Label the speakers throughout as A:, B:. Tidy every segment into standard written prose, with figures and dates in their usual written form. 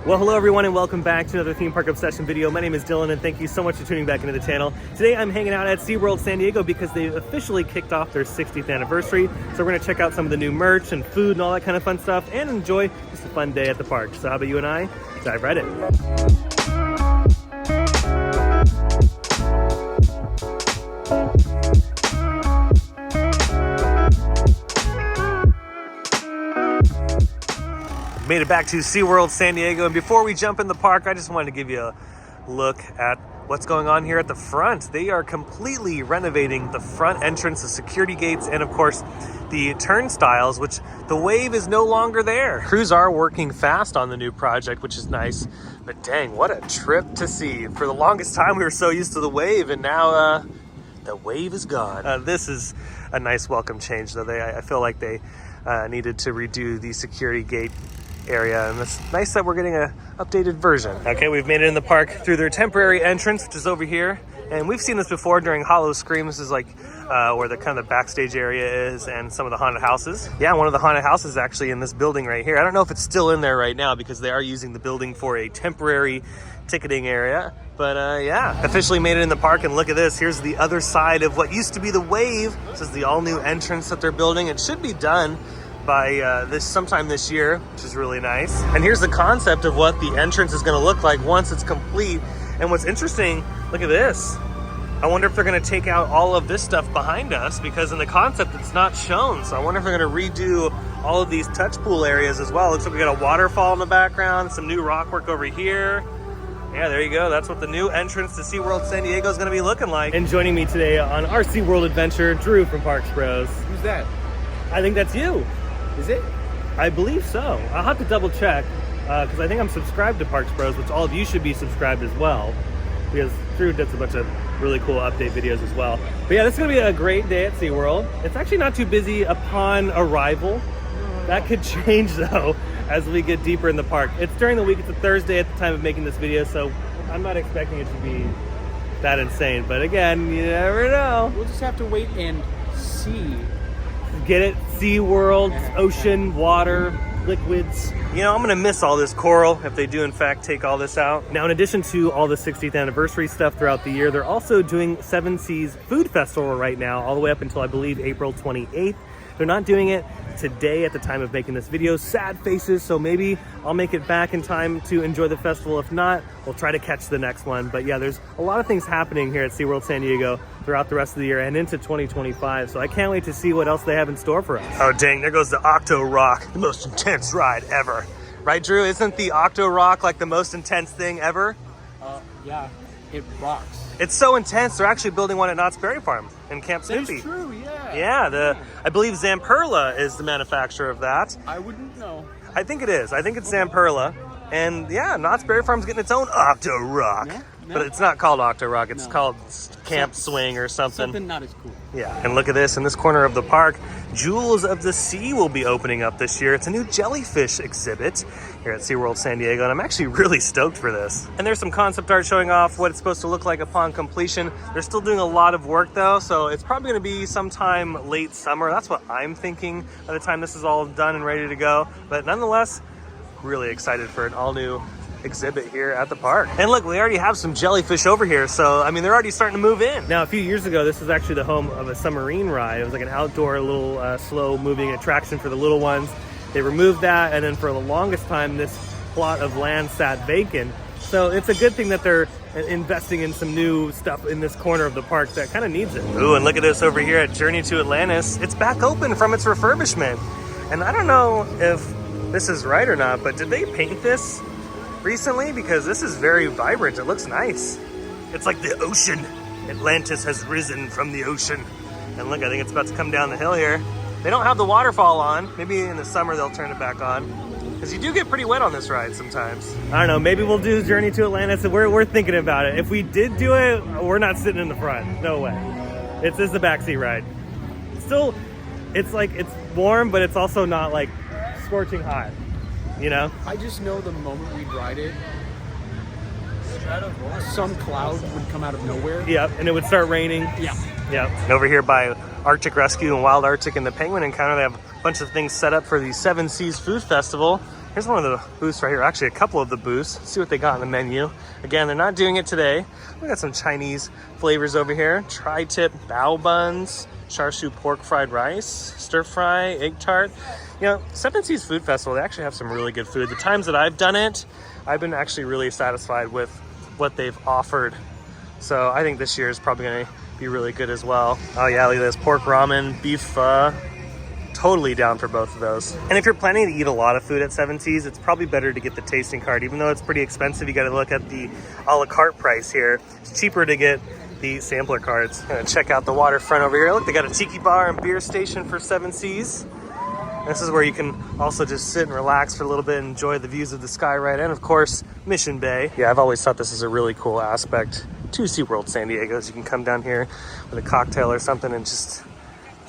A: Well, hello everyone and welcome back to another Theme Park Obsession video. My name is Dylan and thank you so much for tuning back into the channel. Today I'm hanging out at SeaWorld San Diego because they've officially kicked off their 60th anniversary. So we're gonna check out some of the new merch and food and all that kind of fun stuff and enjoy just a fun day at the park. So how about you and I dive right in. Made it back to SeaWorld San Diego, and before we jump in the park, I just wanted to give you a look at what's going on here at the front. They are completely renovating the front entrance, the security gates, and of course the turnstiles, which the wave is no longer there. Crews are working fast on the new project, which is nice, but dang, what a trip to see. For the longest time we were so used to the wave, and now the wave is gone. This is a nice welcome change though. I feel like they needed to redo the security gate area, and it's nice that we're getting an updated version. Okay, we've made it in the park through their temporary entrance, which is over here, and we've seen this before during Hollow Scream. This is like where the kind of the backstage area is, and some of the haunted houses. Yeah, one of the haunted houses is actually in this building right here. I don't know if it's still in there right now because they are using the building for a temporary ticketing area, but yeah, officially made it in the park. And look at this, here's the other side of what used to be the wave. This is the all new entrance that they're building. It should be done by sometime this year, which is really nice. And here's the concept of what the entrance is going to look like once it's complete. And what's interesting, look at this. I wonder if they're going to take out all of this stuff behind us, because in the concept it's not shown. So I wonder if they're going to redo all of these touch pool areas as well. Looks like we got a waterfall in the background, some new rock work over here. Yeah, there you go. That's what the new entrance to SeaWorld San Diego is going to be looking like. And joining me today on our SeaWorld adventure, Drew from Parks Bros.
B: Who's that?
A: I think that's you.
B: Is it?
A: I believe so. I'll have to double check because I think I'm subscribed to Parks Bros, which all of you should be subscribed as well, because Drew does a bunch of really cool update videos as well. But yeah, this is going to be a great day at SeaWorld. It's actually not too busy upon arrival. That could change though as we get deeper in the park. It's during the week. It's a Thursday at the time of making this video, so I'm not expecting it to be that insane. But again, you never know.
B: We'll just have to wait and see.
A: Get it? SeaWorld, ocean, water, liquids. You know, I'm gonna miss all this coral if they do in fact take all this out. Now, in addition to all the 60th anniversary stuff throughout the year, they're also doing Seven Seas Food Festival right now, all the way up until I believe April 28th. They're not doing it today at the time of making this video. Sad faces, so maybe I'll make it back in time to enjoy the festival. If not, we'll try to catch the next one. But yeah, there's a lot of things happening here at SeaWorld San Diego throughout the rest of the year and into 2025. So I can't wait to see what else they have in store for us. Oh dang, there goes the Octo Rock, the most intense ride ever. Right, Drew? Isn't the Octo Rock like the most intense thing ever?
B: Yeah, it rocks.
A: It's so intense, they're actually building one at Knott's Berry Farm in Camp Snoopy.
B: That's true, yeah.
A: Yeah, I believe Zamperla is the manufacturer of that.
B: I wouldn't know.
A: I think it is. I think it's Zamperla. And yeah, Knott's Berry Farm's getting its own Octo Rock.
B: Yeah,
A: but it's not called Octo Rock, it's called Camp Swing or something.
B: Something not as cool.
A: Yeah, and look at this, in this corner of the park, Jewels of the Sea will be opening up this year. It's a new jellyfish exhibit here at SeaWorld San Diego, and I'm actually really stoked for this. And there's some concept art showing off what it's supposed to look like upon completion. They're still doing a lot of work though, so it's probably gonna be sometime late summer. That's what I'm thinking by the time this is all done and ready to go. But nonetheless, really excited for an all new exhibit here at the park. And look, we already have some jellyfish over here, so I mean they're already starting to move in. Now, a few years ago, this was actually the home of a submarine ride. It was like an outdoor little slow moving attraction for the little ones. They removed that, and then for the longest time this plot of land sat vacant. So it's a good thing that they're investing in some new stuff in this corner of the park that kind of needs it. Ooh, and look at this over here at Journey to Atlantis. It's back open from its refurbishment, and I don't know if this is right or not, but did they paint this recently? Because this is very vibrant. It looks nice. It's like the ocean. Atlantis has risen from the ocean. And look, I think it's about to come down the hill here. They don't have the waterfall on. Maybe in the summer they'll turn it back on, because you do get pretty wet on this ride sometimes. I don't know, maybe we'll do Journey to Atlantis. We're thinking about it. If we did do it, we're not sitting in the front. No way. It's just the backseat ride. Still, it's like, it's warm, but it's also not like scorching hot. You know?
B: I just know the moment we'd ride it, some cloud would come out of nowhere.
A: Yep, and it would start raining.
B: Yeah.
A: Yep. And over here by Arctic Rescue and Wild Arctic and the Penguin Encounter, they have a bunch of things set up for the Seven Seas Food Festival. Here's one of the booths right here. Actually, a couple of the booths. Let's see what they got on the menu. Again, they're not doing it today. We got some Chinese flavors over here. Tri-tip bao buns, char siu pork fried rice, stir fry, egg tart. You know, Seven Seas Food Festival, they actually have some really good food. The times that I've done it, I've been actually really satisfied with what they've offered. So I think this year is probably gonna be really good as well. Oh yeah, look at this, pork ramen, beef pho. Totally down for both of those. And if you're planning to eat a lot of food at Seven Seas, it's probably better to get the tasting card. Even though it's pretty expensive, you gotta look at the a la carte price here. It's cheaper to get the sampler cards. Gonna check out the waterfront over here. Look, they got a tiki bar and beer station for Seven Seas. This is where you can also just sit and relax for a little bit and enjoy the views of the sky right, and of course, Mission Bay. Yeah, I've always thought this is a really cool aspect to SeaWorld San Diego, is you can come down here with a cocktail or something and just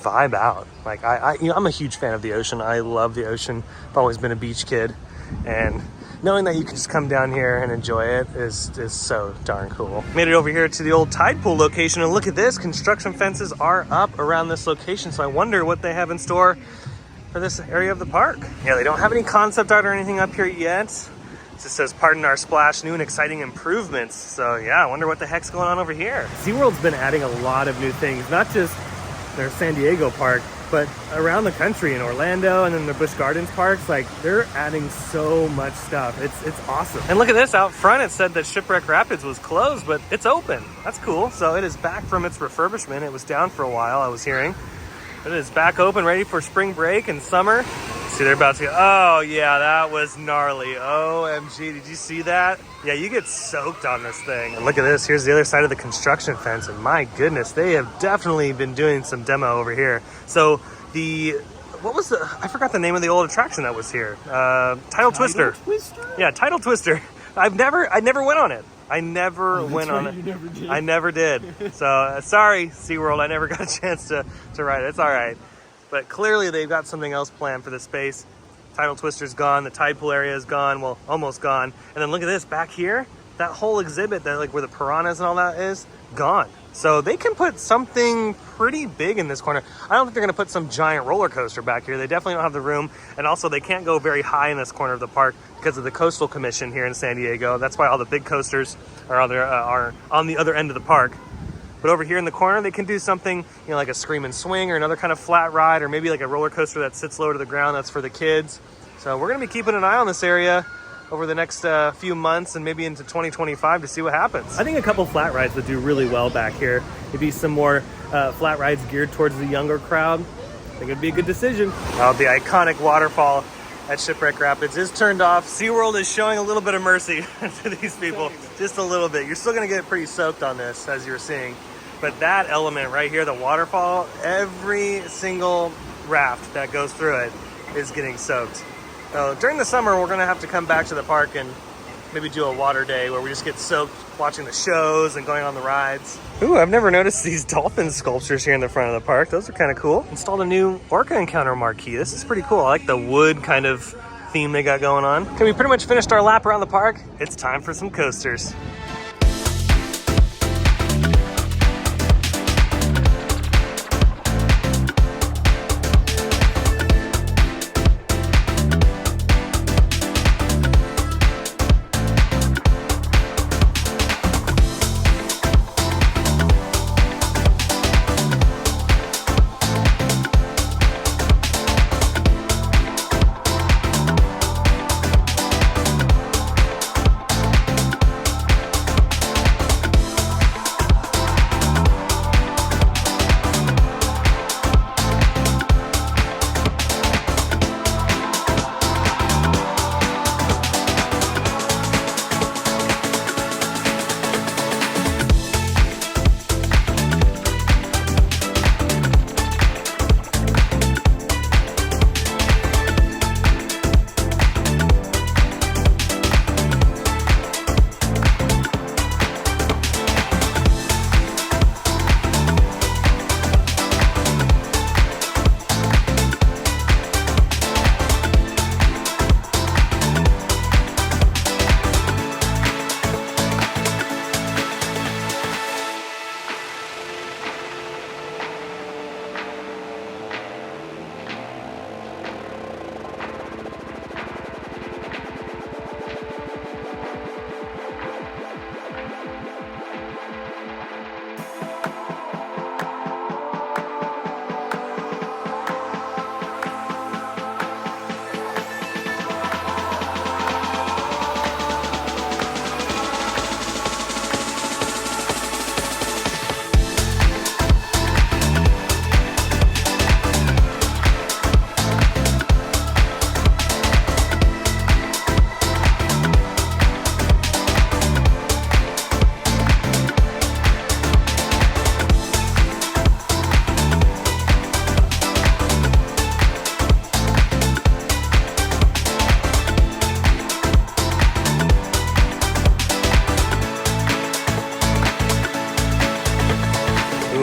A: vibe out. Like I'm a huge fan of the ocean. I love the ocean. I've always been a beach kid, and knowing that you can just come down here and enjoy it is so darn cool. Made it over here to the old tide pool location, and look at this, construction fences are up around this location, so I wonder what they have in store for this area of the park. Yeah, they don't have any concept art or anything up here yet. It just says, pardon our splash, new and exciting improvements. So yeah, I wonder what the heck's going on over here. SeaWorld's been adding a lot of new things, not just their San Diego park, but around the country in Orlando and then the Busch Gardens parks. Like, they're adding so much stuff. It's awesome. And look at this, out front it said that Shipwreck Rapids was closed, but it's open. That's cool. So it is back from its refurbishment. It was down for a while, I was hearing. But it is back open, ready for spring break and summer. See, they're about to go. Oh yeah, that was gnarly. OMG, did you see that? Yeah, you get soaked on this thing. And look at this, here's the other side of the construction fence, and my goodness, they have definitely been doing some demo over here. So I forgot the name of the old attraction that was here. Tidal Twister. Yeah, Tidal Twister. I never went on it. I never went on it.
B: You never did.
A: I never did. So sorry, SeaWorld, I never got a chance to ride it. It's all right. But clearly they've got something else planned for the space. Tidal Twister's gone. The tide pool area is gone. Well, almost gone. And then look at this back here. That whole exhibit, that like where the piranhas and all that is, gone. So they can put something pretty big in this corner. I don't think they're gonna put some giant roller coaster back here. They definitely don't have the room. And also they can't go very high in this corner of the park because of the Coastal Commission here in San Diego. That's why all the big coasters are on the other end of the park. But over here in the corner, they can do something, you know, like a scream and swing or another kind of flat ride, or maybe like a roller coaster that sits low to the ground. That's for the kids. So we're gonna be keeping an eye on this area over the next few months and maybe into 2025 to see what happens. I think a couple flat rides would do really well back here. Maybe some more flat rides geared towards the younger crowd. I think it'd be a good decision. The iconic waterfall at Shipwreck Rapids is turned off. SeaWorld is showing a little bit of mercy to these people, just a little bit. You're still gonna get pretty soaked on this, as you're seeing. But that element right here, the waterfall, every single raft that goes through it is getting soaked. So during the summer, we're gonna have to come back to the park and maybe do a water day where we just get soaked watching the shows and going on the rides. Ooh, I've never noticed these dolphin sculptures here in the front of the park. Those are kind of cool. Installed a new Orca Encounter marquee. This is pretty cool. I like the wood kind of theme they got going on. Okay, we pretty much finished our lap around the park. It's time for some coasters.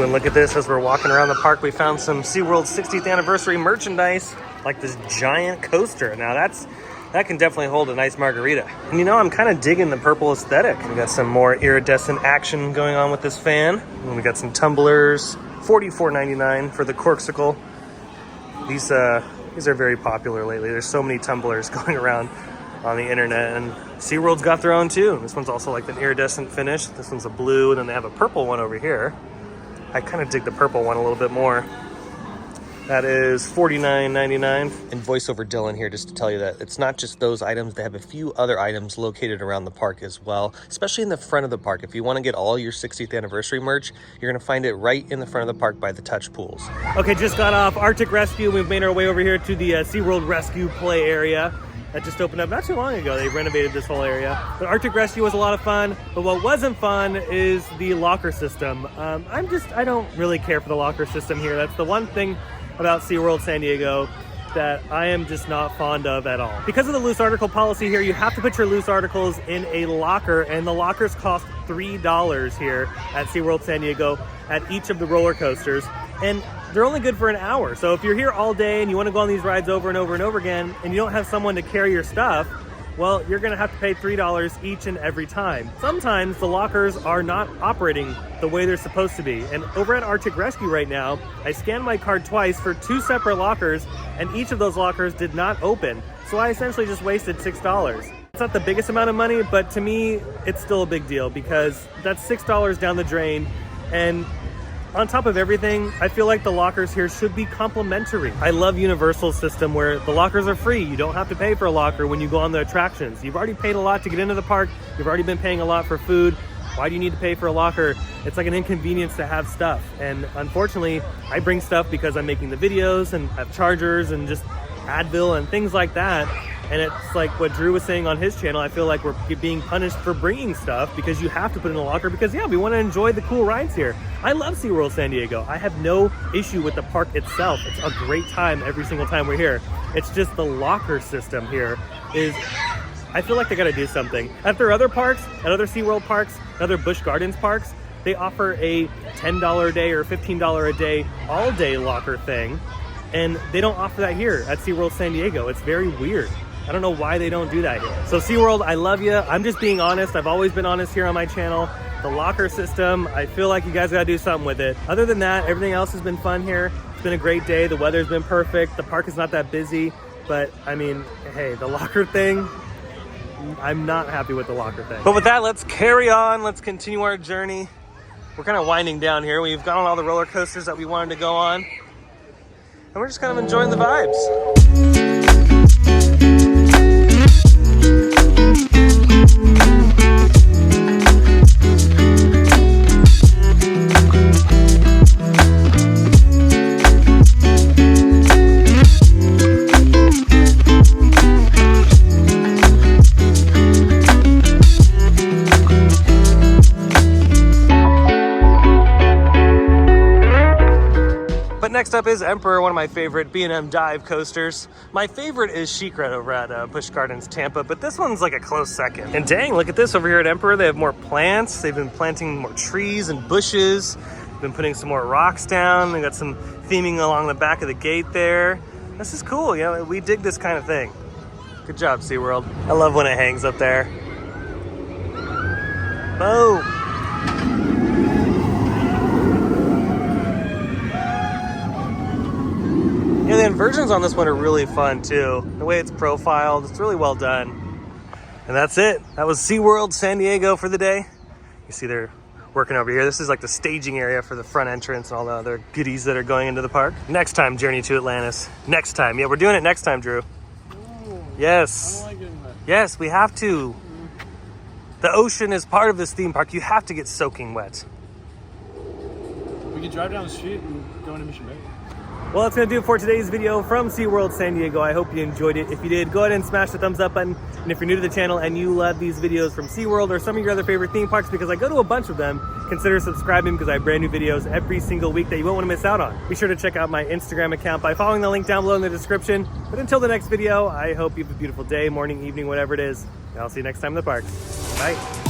A: and look at this. As we're walking around the park, we found some SeaWorld 60th anniversary merchandise, like this giant coaster. Now that can definitely hold a nice margarita. And you know, I'm kind of digging the purple aesthetic. We got some more iridescent action going on with this fan. And we got some tumblers, $44.99 for the Corksicle. These are very popular lately. There's so many tumblers going around on the internet, and SeaWorld's got their own too. This one's also like an iridescent finish. This one's a blue, and then they have a purple one over here. I kind of dig the purple one a little bit more. That is $49.99. And voiceover Dylan here just to tell you that it's not just those items. They have a few other items located around the park as well, especially in the front of the park. If you want to get all your 60th anniversary merch, you're going to find it right in the front of the park by the touch pools. Okay, just got off Arctic Rescue. We've made our way over here to the SeaWorld Rescue Play area. That just opened up not too long ago. They renovated this whole area. But Arctic Rescue was a lot of fun. But what wasn't fun is the locker system. I don't really care for the locker system here. That's the one thing about SeaWorld San Diego that I am just not fond of at all. Because of the loose article policy here, you have to put your loose articles in a locker, and the lockers cost $3 here at SeaWorld San Diego at each of the roller coasters. And they're only good for an hour. So if you're here all day and you want to go on these rides over and over and over again, and you don't have someone to carry your stuff, well, you're gonna have to pay $3 each and every time. Sometimes the lockers are not operating the way they're supposed to be. And over at Arctic Rescue right now, I scanned my card twice for 2 separate lockers, and each of those lockers did not open. So I essentially just wasted $6. It's not the biggest amount of money, but to me, it's still a big deal because that's $6 down the drain. And on top of everything, I feel like the lockers here should be complimentary. I love Universal's system where the lockers are free. You don't have to pay for a locker when you go on the attractions. You've already paid a lot to get into the park. You've already been paying a lot for food. Why do you need to pay for a locker? It's like an inconvenience to have stuff. And unfortunately, I bring stuff because I'm making the videos and have chargers and just Advil and things like that. And it's like what Drew was saying on his channel. I feel like we're being punished for bringing stuff because you have to put in a locker because, yeah, we want to enjoy the cool rides here. I love SeaWorld San Diego. I have no issue with the park itself. It's a great time every single time we're here. It's just the locker system here is, I feel like they got to do something. At their other parks, at other SeaWorld parks, other Busch Gardens parks, they offer a $10 a day or $15 a day all day locker thing. And they don't offer that here at SeaWorld San Diego. It's very weird. I don't know why they don't do that here. So SeaWorld, I love you. I'm just being honest. I've always been honest here on my channel. The locker system, I feel like you guys gotta do something with it. Other than that, everything else has been fun here. It's been a great day. The weather's been perfect. The park is not that busy, but I mean, hey, the locker thing, I'm not happy with the locker thing. But with that, let's carry on. Let's continue our journey. We're kind of winding down here. We've gone on all the roller coasters that we wanted to go on, and we're just kind of enjoying the vibes. Next up is Emperor, one of my favorite B&M dive coasters. My favorite is ShipWreck over at Busch Gardens, Tampa, but this one's like a close second. And dang, look at this over here at Emperor. They have more plants. They've been planting more trees and bushes. They've been putting some more rocks down. They got some theming along the back of the gate there. This is cool, you know, we dig this kind of thing. Good job, SeaWorld. I love when it hangs up there. Boom. Yeah, the inversions on this one are really fun too. The way it's profiled, it's really well done. And that's it. That was SeaWorld San Diego for the day. You see they're working over here. This is like the staging area for the front entrance and all the other goodies that are going into the park. Next time, Journey to Atlantis. Next time. Yeah, we're doing it next time, Drew.
B: Oh,
A: Yes.
B: I don't like getting wet.
A: Yes, we have to. The ocean is part of this theme park. You have to get soaking wet.
B: We can drive down the street and go into Mission Bay.
A: Well, that's going to do it for today's video from SeaWorld San Diego. I hope you enjoyed it. If you did, go ahead and smash the thumbs up button. And if you're new to the channel and you love these videos from SeaWorld or some of your other favorite theme parks, because I go to a bunch of them, consider subscribing because I have brand new videos every single week that you won't want to miss out on. Be sure to check out my Instagram account by following the link down below in the description. But until the next video, I hope you have a beautiful day, morning, evening, whatever it is. And I'll see you next time in the park. Bye.